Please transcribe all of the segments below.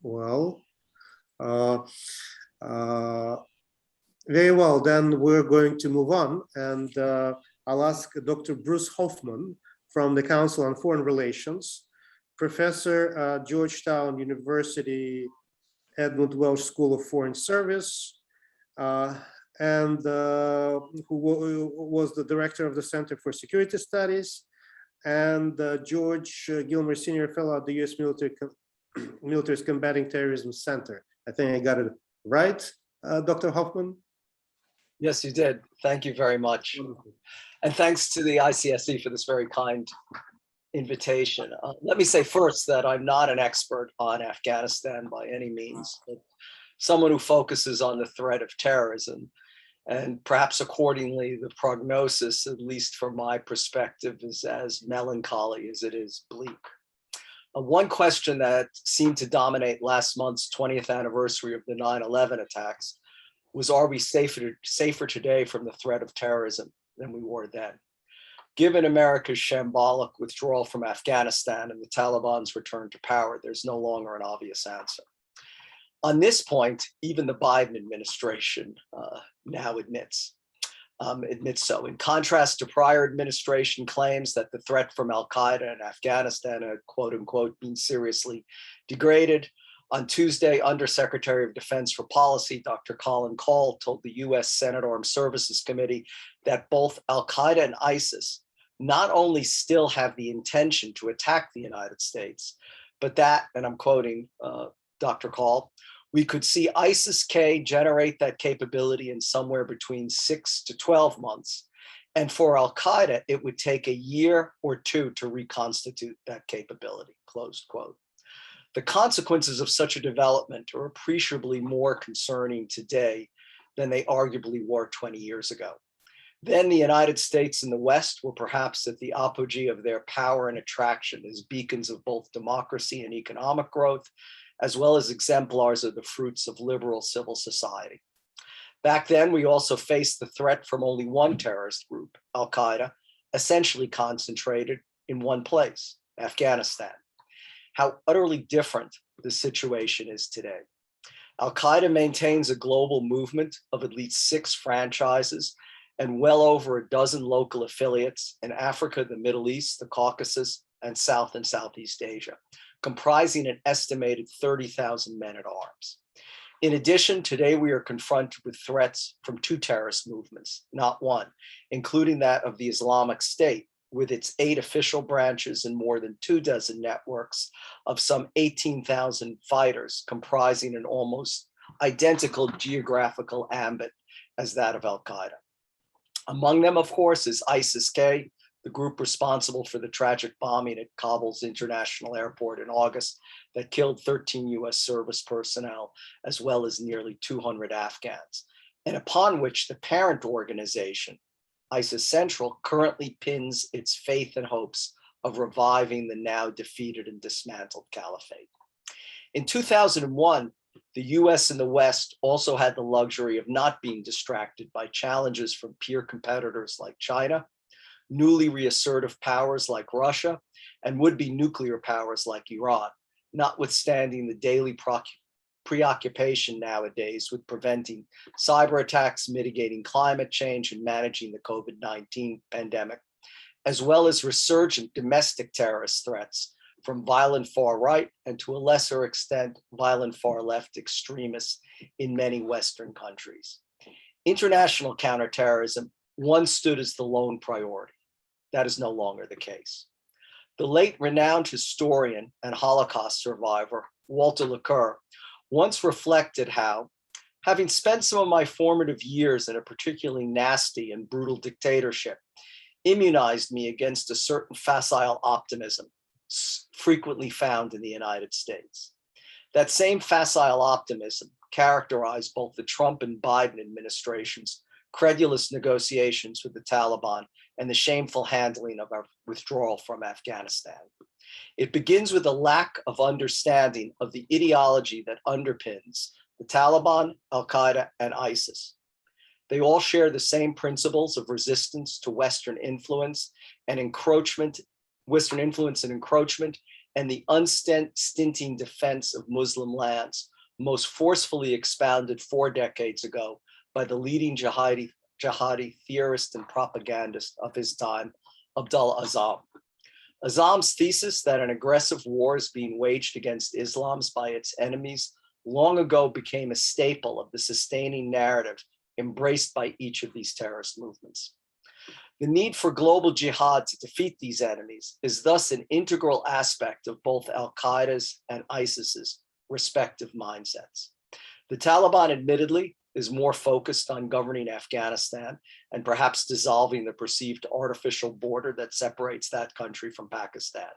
Well, uh, uh, very well. Then we're going to move on, and I'll ask Dr. Bruce Hoffman from the Council on Foreign Relations, professor at Georgetown University, Edmund Walsh School of Foreign Service, and who was the director of the Center for Security Studies, and George Gilmore, Senior Fellow at the U.S. Military's Combating Terrorism Center. I think I got it right, Dr. Hoffman? Yes, you did. Thank you very much. Wonderful. And thanks to the ICSE for this very kind invitation. Let me say first that I'm not an expert on Afghanistan by any means, but someone who focuses on the threat of terrorism. And perhaps accordingly, the prognosis, at least from my perspective, is as melancholy as it is bleak. One question that seemed to dominate last month's 20th anniversary of the 9/11 attacks was, are we safer today from the threat of terrorism than we were then? Given America's shambolic withdrawal from Afghanistan and the Taliban's return to power, there's no longer an obvious answer. On this point, even the Biden administration now admits so. In contrast to prior administration claims that the threat from al-Qaeda in Afghanistan had, quote unquote, been seriously degraded, on Tuesday, Undersecretary of Defense for Policy, Dr. Colin Kahl, told the US Senate Armed Services Committee that both al-Qaeda and ISIS not only still have the intention to attack the United States, but that, and I'm quoting Dr. Kahl, we could see ISIS-K generate that capability in somewhere between 6 to 12 months. And for al-Qaeda, it would take a year or two to reconstitute that capability, close quote. The consequences of such a development are appreciably more concerning today than they arguably were 20 years ago. Then the United States and the West were perhaps at the apogee of their power and attraction as beacons of both democracy and economic growth, as well as exemplars of the fruits of liberal civil society. Back then, we also faced the threat from only one terrorist group, al-Qaeda, essentially concentrated in one place, Afghanistan. How utterly different the situation is today. Al-Qaeda maintains a global movement of at least 6 franchises and well over a dozen local affiliates in Africa, the Middle East, the Caucasus, and South and Southeast Asia, comprising an estimated 30,000 men at arms. In addition, today we are confronted with threats from 2 terrorist movements, not one, including that of the Islamic State, with its 8 official branches and more than 24 networks of some 18,000 fighters, comprising an almost identical geographical ambit as that of al-Qaeda. Among them, of course, is ISIS-K, the group responsible for the tragic bombing at Kabul's International Airport in August that killed 13 US service personnel, as well as nearly 200 Afghans, and upon which the parent organization, ISIS Central, currently pins its faith and hopes of reviving the now defeated and dismantled caliphate. In 2001, the US and the West also had the luxury of not being distracted by challenges from peer competitors like China, newly reassertive powers like Russia, and would-be nuclear powers like Iran, notwithstanding the daily preoccupation nowadays with preventing cyber attacks, mitigating climate change, and managing the COVID-19 pandemic, as well as resurgent domestic terrorist threats from violent far-right and, to a lesser extent, violent far-left extremists in many Western countries. International counterterrorism once stood as the lone priority. That is no longer the case. The late renowned historian and Holocaust survivor, Walter Lacour, once reflected how, having spent some of my formative years in a particularly nasty and brutal dictatorship, immunized me against a certain facile optimism frequently found in the United States. That same facile optimism characterized both the Trump and Biden administrations' credulous negotiations with the Taliban and the shameful handling of our withdrawal from Afghanistan. It begins with a lack of understanding of the ideology that underpins the Taliban, al-Qaeda, and ISIS. They all share the same principles of resistance to Western influence and encroachment, and and the unstinting defense of Muslim lands, most forcefully expounded 4 decades ago by the leading jihadi theorist and propagandist of his time, Abdullah Azzam. Azzam's thesis that an aggressive war is being waged against Islam by its enemies long ago became a staple of the sustaining narrative embraced by each of these terrorist movements. The need for global jihad to defeat these enemies is thus an integral aspect of both Al-Qaeda's and ISIS's respective mindsets. The Taliban, admittedly, is more focused on governing Afghanistan and perhaps dissolving the perceived artificial border that separates that country from Pakistan.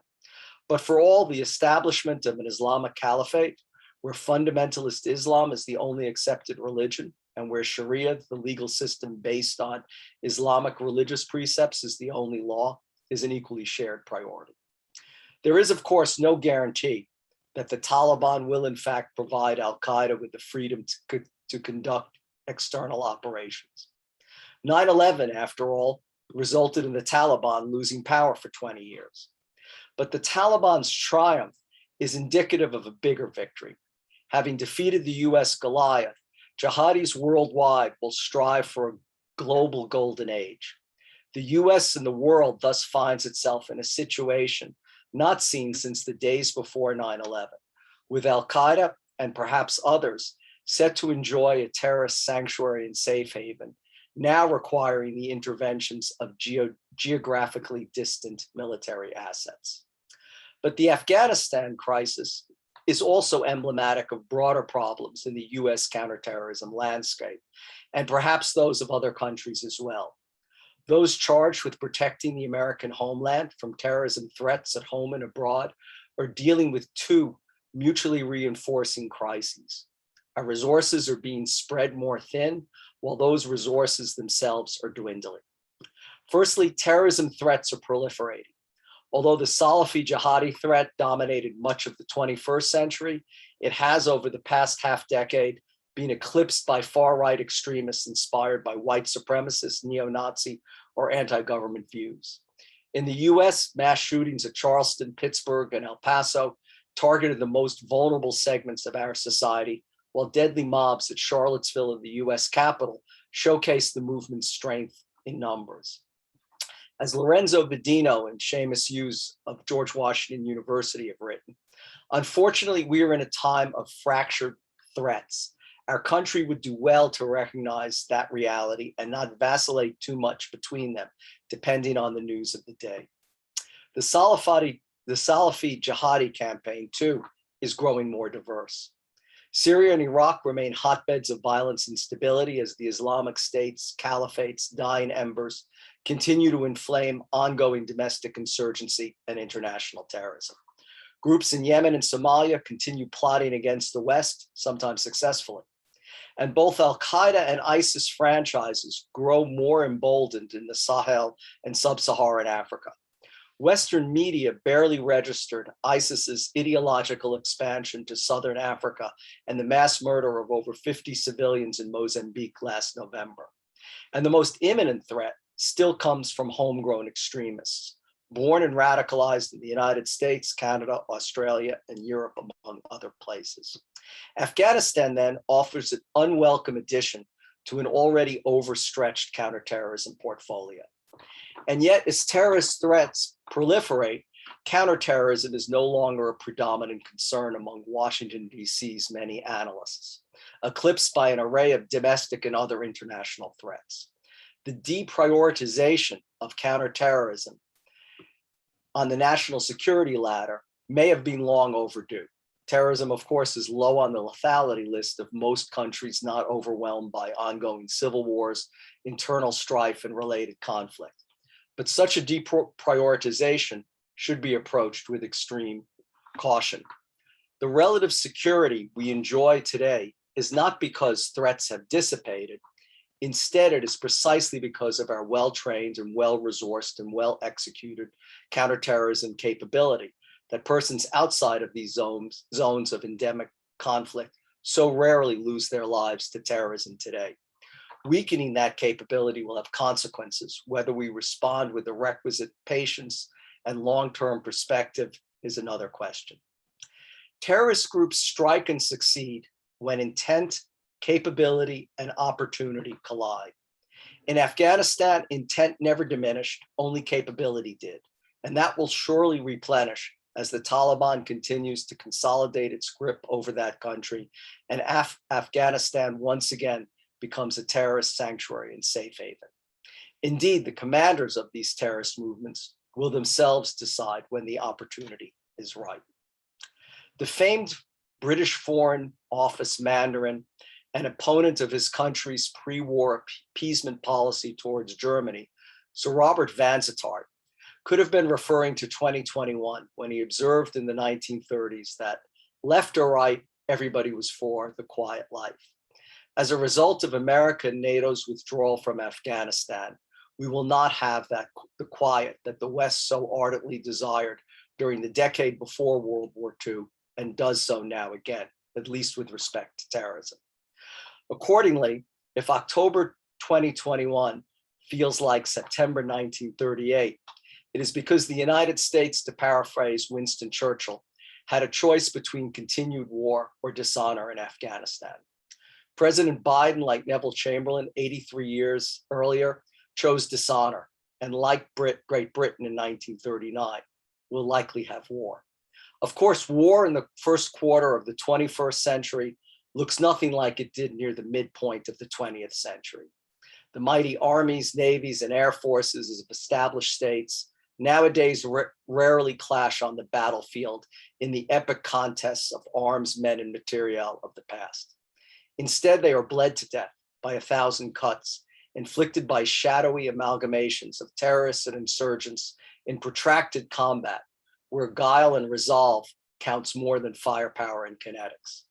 But for all, the establishment of an Islamic caliphate, where fundamentalist Islam is the only accepted religion, and where Sharia, the legal system based on Islamic religious precepts, is the only law, is an equally shared priority. There is, of course, no guarantee that the Taliban will in fact provide Al-Qaeda with the freedom to conduct external operations. 9/11, after all, resulted in the Taliban losing power for 20 years. But the Taliban's triumph is indicative of a bigger victory. Having defeated the US Goliath, jihadis worldwide will strive for a global golden age. The US and the world thus finds itself in a situation not seen since the days before 9/11, with Al-Qaeda and perhaps others set to enjoy a terrorist sanctuary and safe haven, now requiring the interventions of geographically distant military assets. But the Afghanistan crisis is also emblematic of broader problems in the US counterterrorism landscape, and perhaps those of other countries as well. Those charged with protecting the American homeland from terrorism threats at home and abroad are dealing with 2 mutually reinforcing crises. Our resources are being spread more thin, while those resources themselves are dwindling. Firstly, terrorism threats are proliferating. Although the Salafi jihadi threat dominated much of the 21st century, it has, over the past half-decade, been eclipsed by far-right extremists inspired by white supremacist, neo-Nazi, or anti-government views. In the US, mass shootings at Charleston, Pittsburgh, and El Paso targeted the most vulnerable segments of our society, while deadly mobs at Charlottesville and the US Capitol showcased the movement's strength in numbers. As Lorenzo Bedino and Seamus Hughes of George Washington University have written, unfortunately, we are in a time of fractured threats. Our country would do well to recognize that reality and not vacillate too much between them, depending on the news of the day. The Salafi jihadi campaign, too, is growing more diverse. Syria and Iraq remain hotbeds of violence and instability as the Islamic State's caliphate's dying embers continue to inflame ongoing domestic insurgency and international terrorism. Groups in Yemen and Somalia continue plotting against the West, sometimes successfully. And both Al-Qaeda and ISIS franchises grow more emboldened in the Sahel and sub-Saharan Africa. Western media barely registered ISIS's ideological expansion to Southern Africa and the mass murder of over 50 civilians in Mozambique last November. And the most imminent threat still comes from homegrown extremists, born and radicalized in the United States, Canada, Australia, and Europe, among other places. Afghanistan then offers an unwelcome addition to an already overstretched counterterrorism portfolio. And yet, as terrorist threats proliferate, counterterrorism is no longer a predominant concern among Washington, D.C.'s many analysts, eclipsed by an array of domestic and other international threats. The deprioritization of counterterrorism on the national security ladder may have been long overdue. Terrorism, of course, is low on the lethality list of most countries not overwhelmed by ongoing civil wars, internal strife, and related conflict. But such a deprioritization should be approached with extreme caution. The relative security we enjoy today is not because threats have dissipated. Instead, it is precisely because of our well-trained and well-resourced and well-executed counterterrorism capability that persons outside of these zones of endemic conflict so rarely lose their lives to terrorism today. Weakening that capability will have consequences, whether we respond with the requisite patience and long-term perspective is another question. Terrorist groups strike and succeed when intent, capability, and opportunity collide. In Afghanistan, intent never diminished, only capability did. And that will surely replenish as the Taliban continues to consolidate its grip over that country and Afghanistan once again becomes a terrorist sanctuary and safe haven. Indeed, the commanders of these terrorist movements will themselves decide when the opportunity is right. The famed British Foreign Office Mandarin, an opponent of his country's pre-war appeasement policy towards Germany, Sir Robert Vansittart, could have been referring to 2021 when he observed in the 1930s that left or right, everybody was for the quiet life. As a result of America and NATO's withdrawal from Afghanistan, we will not have the quiet that the West so ardently desired during the decade before World War II and does so now again, at least with respect to terrorism. Accordingly, if October 2021 feels like September 1938, it is because the United States, to paraphrase Winston Churchill, had a choice between continued war or dishonor in Afghanistan. President Biden, like Neville Chamberlain 83 years earlier, chose dishonor, and like Great Britain in 1939, will likely have war. Of course, war in the first quarter of the 21st century looks nothing like it did near the midpoint of the 20th century. The mighty armies, navies, and air forces of established states nowadays rarely clash on the battlefield in the epic contests of arms, men, and materiel of the past. Instead, they are bled to death by 1,000 cuts, inflicted by shadowy amalgamations of terrorists and insurgents in protracted combat, where guile and resolve counts more than firepower and kinetics.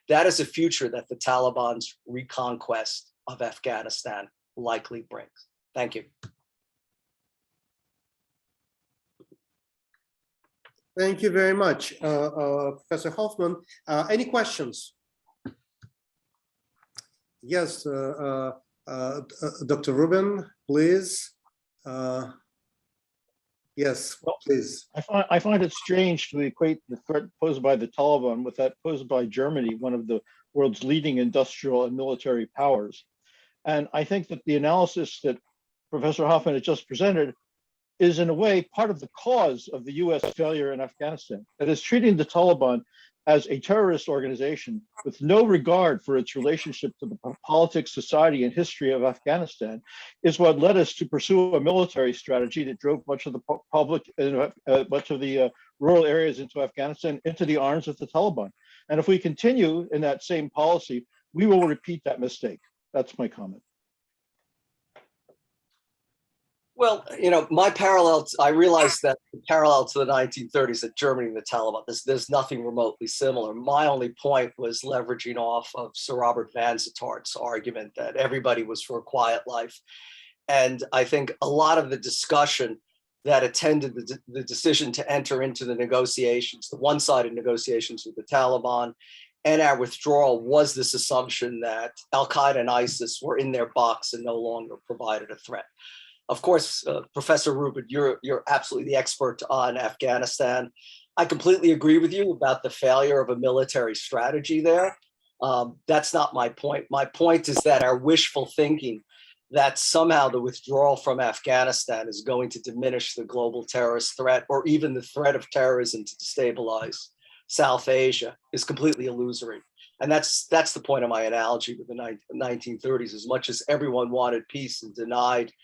That is a future that the Taliban's reconquest of Afghanistan likely brings. Thank you. Thank you very much, Professor Hoffman. Any questions? Yes, Dr. Rubin, please. Yes, please. I find it strange to equate the threat posed by the Taliban with that posed by Germany, one of the world's leading industrial and military powers. And I think that the analysis that Professor Hoffman has just presented is in a way part of the cause of the US failure in Afghanistan. That is, treating the Taliban as a terrorist organization with no regard for its relationship to the politics, society, and history of Afghanistan is what led us to pursue a military strategy that drove much of the public, much of the rural areas into Afghanistan into the arms of the Taliban. And if we continue in that same policy, we will repeat that mistake. That's my comment. Well, you know, my parallel, I realized that the parallel to the 1930s at Germany and the Taliban, there's nothing remotely similar. My only point was leveraging off of Sir Robert Vansittart's argument that everybody was for a quiet life. And I think a lot of the discussion that attended the decision to enter into the negotiations, the one-sided negotiations with the Taliban and our withdrawal, was this assumption that Al-Qaeda and ISIS were in their box and no longer provided a threat. Of course, Professor Rubin, you're absolutely the expert on Afghanistan. I completely agree with you about the failure of a military strategy there. That's not my point. My point is that our wishful thinking that somehow the withdrawal from Afghanistan is going to diminish the global terrorist threat or even the threat of terrorism to destabilize South Asia is completely illusory. And that's the point of my analogy with the 1930s. As much as everyone wanted peace and denied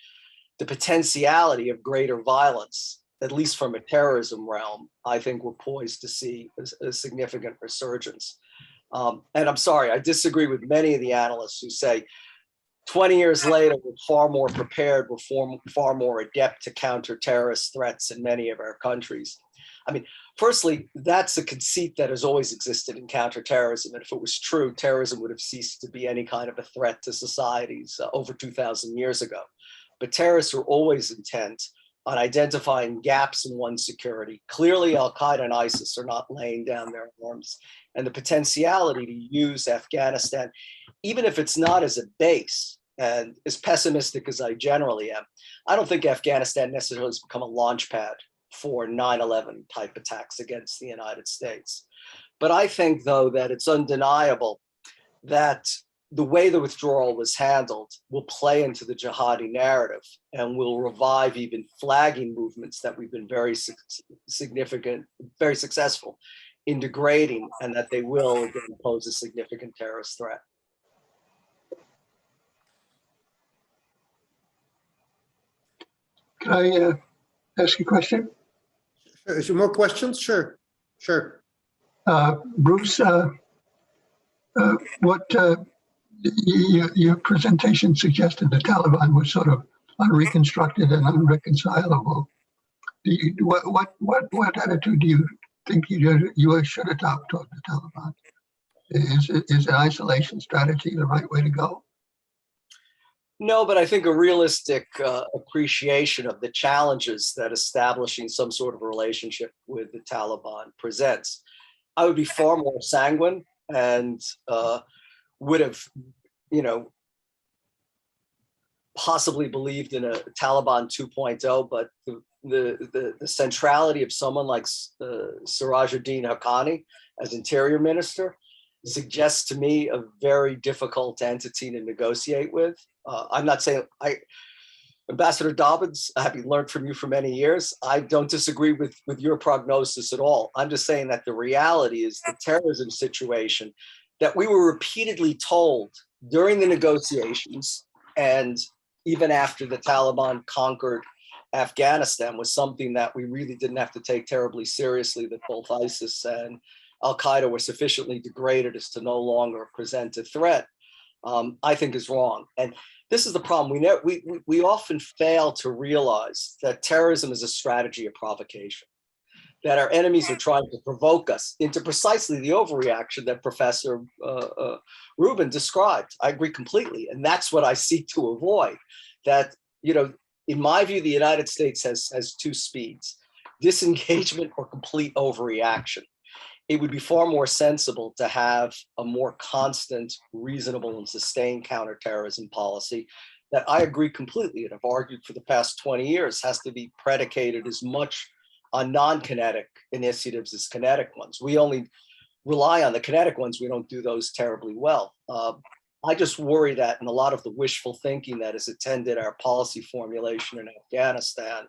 the potentiality of greater violence, at least from a terrorism realm, I think we're poised to see a significant resurgence. And I'm sorry, I disagree with many of the analysts who say 20 years later, we're far more prepared, we're far more adept to counter terrorist threats in many of our countries. I mean, firstly, that's a conceit that has always existed in counterterrorism. And if it was true, terrorism would have ceased to be any kind of a threat to societies over 2,000 years ago. But terrorists are always intent on identifying gaps in one's security. Clearly, Al-Qaeda and ISIS are not laying down their arms. And the potentiality to use Afghanistan, even if it's not as a base, and as pessimistic as I generally am, I don't think Afghanistan necessarily has become a launch pad for 9/11 type attacks against the United States. But I think, though, that it's undeniable that the way the withdrawal was handled will play into the jihadi narrative and will revive even flagging movements that we've been very successful in degrading, and that they will again pose a significant terrorist threat. Can I ask a question? Is there more questions? Sure, sure. Bruce, what your presentation suggested the Taliban was sort of unreconstructed and unreconcilable. What attitude do you think you should adopt toward the Taliban? Is an isolation strategy the right way to go? No, but I think a realistic appreciation of the challenges that establishing some sort of relationship with the Taliban presents. I would be far more sanguine and would have, possibly believed in a Taliban 2.0, but the centrality of someone like Sirajuddin Haqqani as interior minister suggests to me a very difficult entity to negotiate with. I'm not saying Ambassador Dobbins, having learned from you for many years, I don't disagree with your prognosis at all. I'm just saying that the reality is the terrorism situation that we were repeatedly told during the negotiations and even after the Taliban conquered Afghanistan was something that we really didn't have to take terribly seriously, that both ISIS and Al-Qaeda were sufficiently degraded as to no longer present a threat, I think is wrong. And this is the problem. We often fail to realize that terrorism is a strategy of provocation, that our enemies are trying to provoke us into precisely the overreaction that Professor Rubin described. I agree completely. And that's what I seek to avoid. That, in my view, the United States has two speeds: disengagement or complete overreaction. It would be far more sensible to have a more constant, reasonable, and sustained counterterrorism policy that I agree completely, and have argued for the past 20 years, has to be predicated as much on non-kinetic initiatives as kinetic ones. We only rely on the kinetic ones. We don't do those terribly well. I just worry that in a lot of the wishful thinking that has attended our policy formulation in Afghanistan,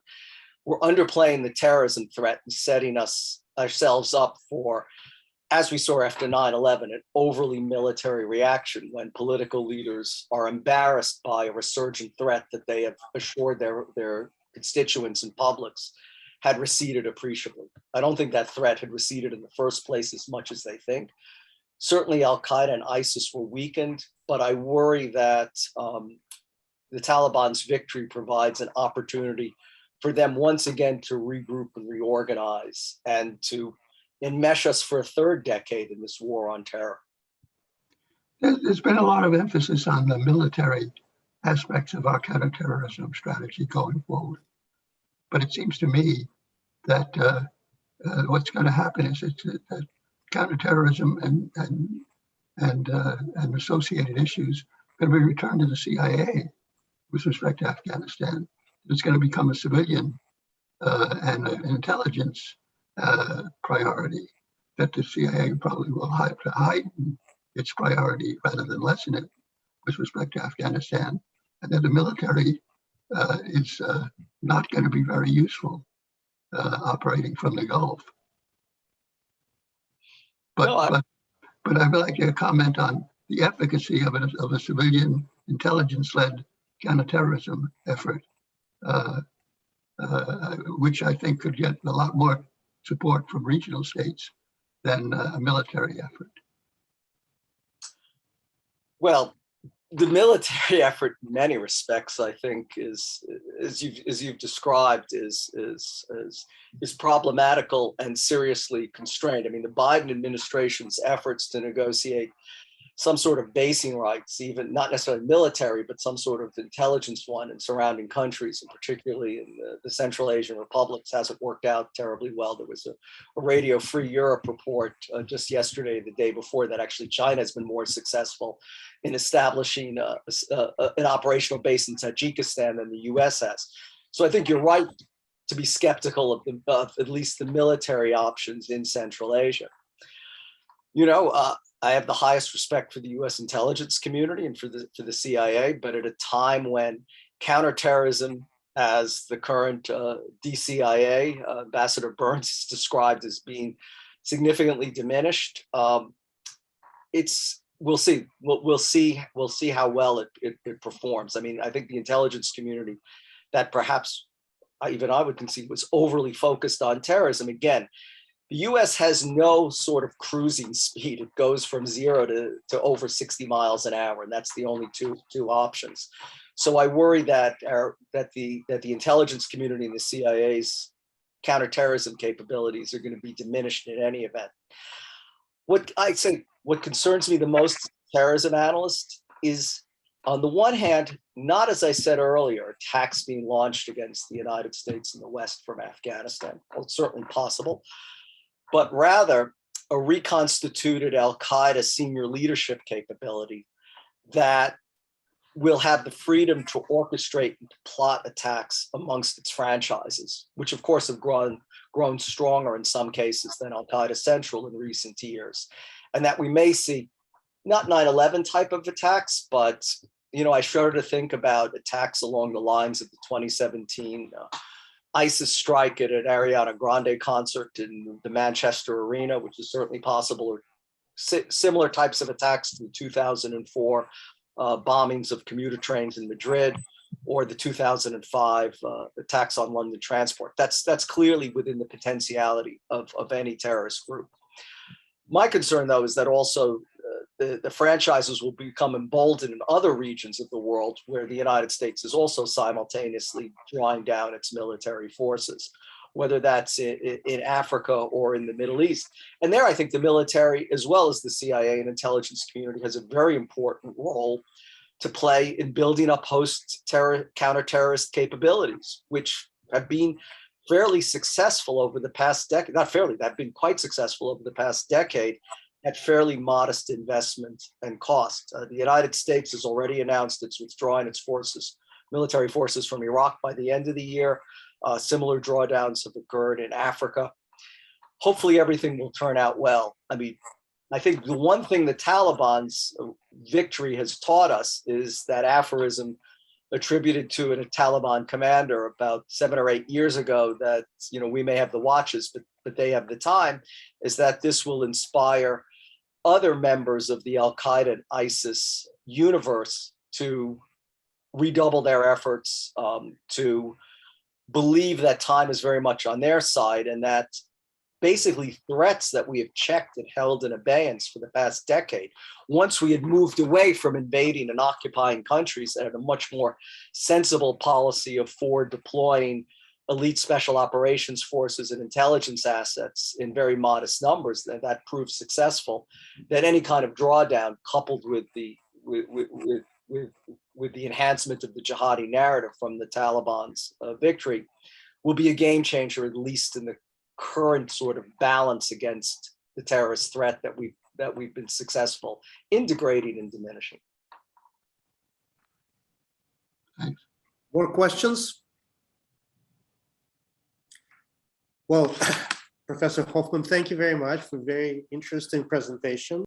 we're underplaying the terrorism threat and setting ourselves up for, as we saw after 9/11, an overly military reaction when political leaders are embarrassed by a resurgent threat that they have assured their constituents and publics had receded appreciably. I don't think that threat had receded in the first place as much as they think. Certainly Al-Qaeda and ISIS were weakened, but I worry that the Taliban's victory provides an opportunity for them once again to regroup and reorganize and to enmesh us for a third decade in this war on terror. There's been a lot of emphasis on the military aspects of our counterterrorism strategy going forward. But it seems to me that what's going to happen is that counterterrorism and associated issues are going to be returned to the CIA with respect to Afghanistan. It's going to become a civilian and an intelligence priority that the CIA probably will have to heighten its priority rather than lessen it with respect to Afghanistan, and that the military is not going to be very useful operating from the Gulf. But I'd like to comment on the efficacy of a civilian intelligence-led counterterrorism effort, which I think could get a lot more support from regional states than a military effort. Well, the military effort, in many respects, I think, is as you've described, is problematical and seriously constrained. I mean, the Biden administration's efforts to negotiate some sort of basing rights, even not necessarily military, but some sort of intelligence one in surrounding countries, and particularly in the Central Asian republics, hasn't worked out terribly well. There was a Radio Free Europe report just yesterday, the day before, that actually China has been more successful in establishing an operational base in Tajikistan than the US has. So I think you're right to be skeptical of at least the military options in Central Asia. You know, I have the highest respect for the U.S. intelligence community and for the CIA, but at a time when counterterrorism, as the current DCIA Ambassador Burns is described as being significantly diminished, we'll see. We'll see how well it performs. I mean, I think the intelligence community that perhaps even I would concede was overly focused on terrorism. Again, the US has no sort of cruising speed. It goes from 0 to over 60 miles an hour, and that's the only two options. So I worry that the intelligence community and the CIA's counterterrorism capabilities are going to be diminished in any event. What concerns me the most as a terrorism analyst is, on the one hand, not, as I said earlier, attacks being launched against the United States and the West from Afghanistan. Well, it's certainly possible, but rather a reconstituted al-Qaeda senior leadership capability that will have the freedom to orchestrate and to plot attacks amongst its franchises, which of course have grown stronger in some cases than al-Qaeda Central in recent years. And that we may see not 9/11 type of attacks, but I shudder to think about attacks along the lines of the 2017 ISIS strike at an Ariana Grande concert in the Manchester Arena, which is certainly possible, or similar types of attacks to the 2004 bombings of commuter trains in Madrid, or the 2005 attacks on London transport. That's clearly within the potentiality of any terrorist group. My concern, though, is that also the franchises will become emboldened in other regions of the world where the United States is also simultaneously drawing down its military forces, whether that's in Africa or in the Middle East. And there, I think the military, as well as the CIA and intelligence community, has a very important role to play in building up counter-terrorist capabilities, which have been fairly successful over the past decade. Not fairly, they've been quite successful over the past decade at fairly modest investment and cost. The United States has already announced it's withdrawing its military forces from Iraq by the end of the year. Similar drawdowns have occurred in Africa. Hopefully everything will turn out well. I mean, I think the one thing the Taliban's victory has taught us is that aphorism attributed to a Taliban commander about 7 or 8 years ago, that we may have the watches, but they have the time, is that this will inspire other members of the Al-Qaeda and ISIS universe to redouble their efforts, to believe that time is very much on their side, and that basically threats that we have checked and held in abeyance for the past decade, once we had moved away from invading and occupying countries that had a much more sensible policy of forward deploying elite special operations forces and intelligence assets in very modest numbers, that proved successful, that any kind of drawdown coupled with the enhancement of the jihadi narrative from the Taliban's victory will be a game changer, at least in the current sort of balance against the terrorist threat that we've been successful in degrading and diminishing. Thanks. More questions? Well, Professor Hoffman, thank you very much for a very interesting presentation.